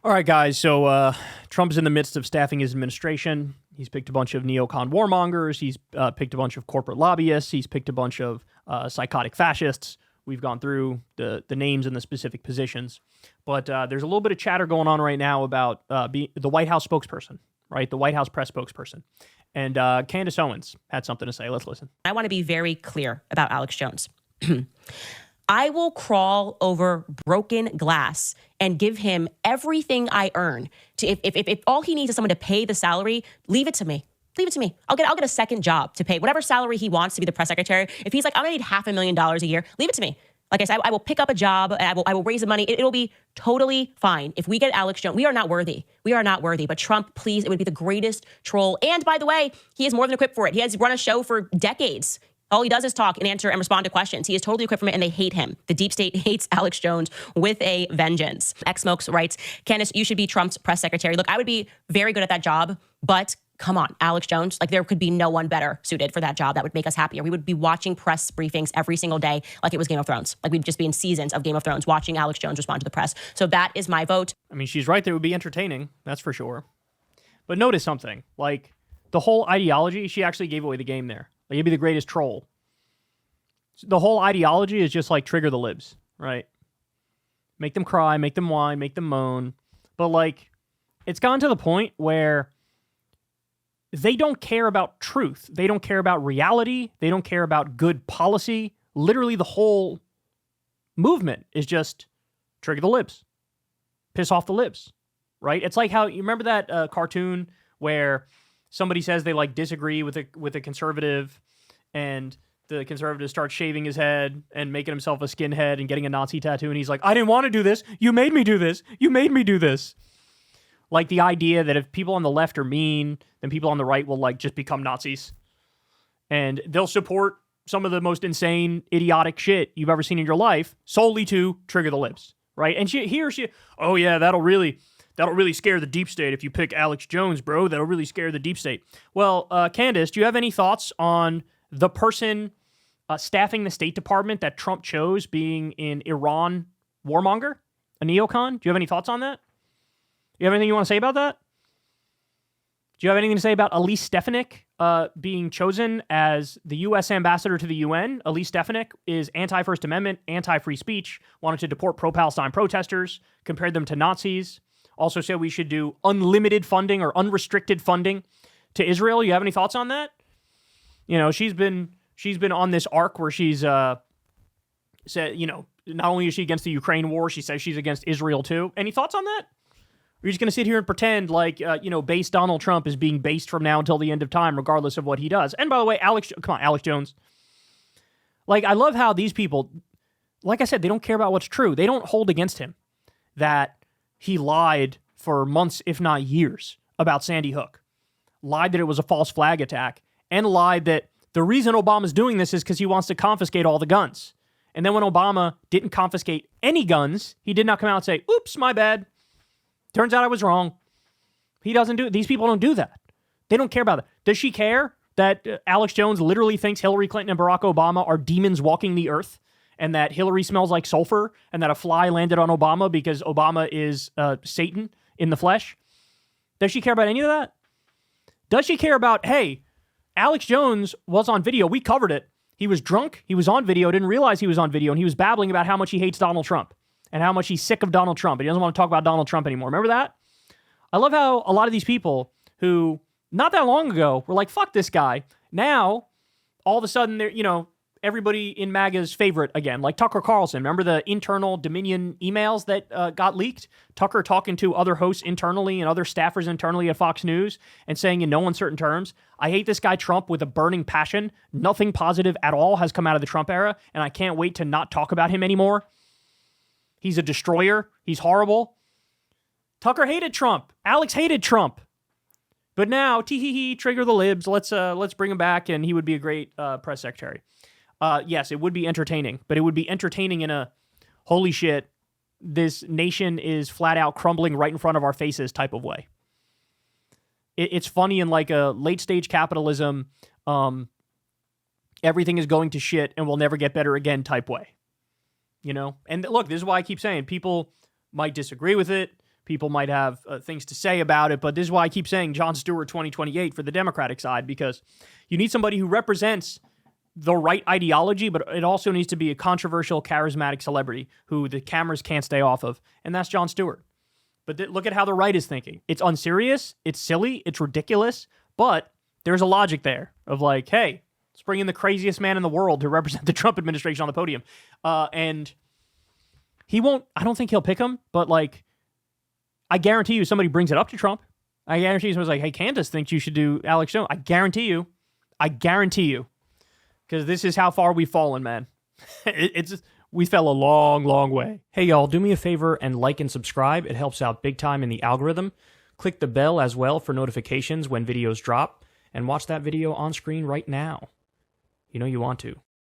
All right, guys. So Trump's in the midst of staffing his administration. He's picked a bunch of neocon warmongers. He's picked a bunch of corporate lobbyists. He's picked a bunch of psychotic fascists. We've gone through the names and the specific positions. But there's a little bit of chatter going on right now about the White House spokesperson, right? The White House press spokesperson. And Candace Owens had something to say. Let's listen. I want to be very clear about Alex Jones. I will crawl over broken glass and give him everything I earn. If all he needs is someone to pay the salary, leave it to me. Leave it to me. I'll get a second job to pay whatever salary he wants to be the press secretary. If he's like, I'm gonna need $500,000 a year, leave it to me. Like I said, I will pick up a job and I will raise the money. It'll be totally fine. If we get Alex Jones, we are not worthy. We are not worthy. But Trump, please, it would be the greatest troll. And by the way, he is more than equipped for it. He has run a show for decades. All he does is talk and answer and respond to questions. He is totally equipped for it, and they hate him. The deep state hates Alex Jones with a vengeance. X-Smokes writes, Candace, you should be Trump's press secretary. Look, I would be very good at that job, but come on, Alex Jones, like there could be no one better suited for that job that would make us happier. We would be watching press briefings every single day like it was Game of Thrones. Like we'd just be in seasons of Game of Thrones watching Alex Jones respond to the press. So that is my vote. I mean, she's right. That it would be entertaining. That's for sure. But notice something. Like the whole ideology, she actually gave away the game there. Like, you'd be the greatest troll. The whole ideology is just like trigger the libs, right? Make them cry, make them whine, make them moan. But like, it's gotten to the point where they don't care about truth. They don't care about reality. They don't care about good policy. Literally, the whole movement is just trigger the libs, piss off the libs, right? It's like how you remember that cartoon where somebody says they like disagree with a conservative, and the conservative starts shaving his head and making himself a skinhead and getting a Nazi tattoo, and he's like, "I didn't want to do this. You made me do this. You made me do this." Like the idea that if people on the left are mean, then people on the right will like just become Nazis. And they'll support some of the most insane, idiotic shit you've ever seen in your life solely to trigger the libs, right? And she, oh yeah, that'll really scare the deep state if you pick Alex Jones, bro. That'll really scare the deep state. Well, Candace, do you have any thoughts on the person staffing the State Department that Trump chose being an Iran warmonger, a neocon? Do you have any thoughts on that? You have anything you want to say about that? Do you have anything to say about Elise Stefanik being chosen as the U.S. ambassador to the UN? Elise Stefanik is anti-First Amendment, anti-free speech, wanted to deport pro-Palestine protesters, compared them to Nazis, also said we should do unlimited funding or unrestricted funding to Israel. You have any thoughts on that? You know, she's been on this arc where she's said, you know, not only is she against the Ukraine war, she says she's against Israel too. Any thoughts on that? Or are you just going to sit here and pretend like, base Donald Trump is being based from now until the end of time, regardless of what he does? And by the way, Alex Jones. Like, I love how these people, like I said, they don't care about what's true. They don't hold against him that he lied for months, if not years, about Sandy Hook. Lied that it was a false flag attack, and lied that the reason Obama's doing this is because he wants to confiscate all the guns. And then when Obama didn't confiscate any guns, he did not come out and say, oops, my bad. Turns out I was wrong. He doesn't do it. These people don't do that. They don't care about that. Does she care that Alex Jones literally thinks Hillary Clinton and Barack Obama are demons walking the earth, and that Hillary smells like sulfur, and that a fly landed on Obama because Obama is Satan in the flesh? Does she care about any of that? Does she care about, hey, Alex Jones was on video. We covered it. He was drunk. He was on video. Didn't realize he was on video. And he was babbling about how much he hates Donald Trump and how much he's sick of Donald Trump. And he doesn't want to talk about Donald Trump anymore. Remember that? I love how a lot of these people who not that long ago were like, fuck this guy. Now, all of a sudden, they're, everybody in MAGA's favorite again, like Tucker Carlson. Remember the internal Dominion emails that got leaked? Tucker talking to other hosts internally and other staffers internally at Fox News and saying in no uncertain terms, I hate this guy Trump with a burning passion. Nothing positive at all has come out of the Trump era, and I can't wait to not talk about him anymore. He's a destroyer. He's horrible. Tucker hated Trump. Alex hated Trump. But now, trigger the libs. Let's bring him back, and he would be a great press secretary. Yes, it would be entertaining, but it would be entertaining in a holy shit, this nation is flat out crumbling right in front of our faces type of way. It's funny in like a late stage capitalism, everything is going to shit and we'll never get better again type way. And look, this is why I keep saying people might disagree with it, people might have things to say about it, but this is why I keep saying Jon Stewart 2028 for the Democratic side, because you need somebody who represents the right ideology, but it also needs to be a controversial, charismatic celebrity who the cameras can't stay off of, and that's Jon Stewart. But look at how the right is thinking. It's unserious, it's silly, it's ridiculous, but there's a logic there of like, hey, let's bring in the craziest man in the world to represent the Trump administration on the podium. And he won't, I don't think he'll pick him, but like, I guarantee you somebody brings it up to Trump. I guarantee you somebody's like, hey, Candace thinks you should do Alex Jones. I guarantee you. Because this is how far we've fallen, man. We fell a long, long way. Hey, y'all, do me a favor and like and subscribe. It helps out big time in the algorithm. Click the bell as well for notifications when videos drop. And watch that video on screen right now. You know you want to.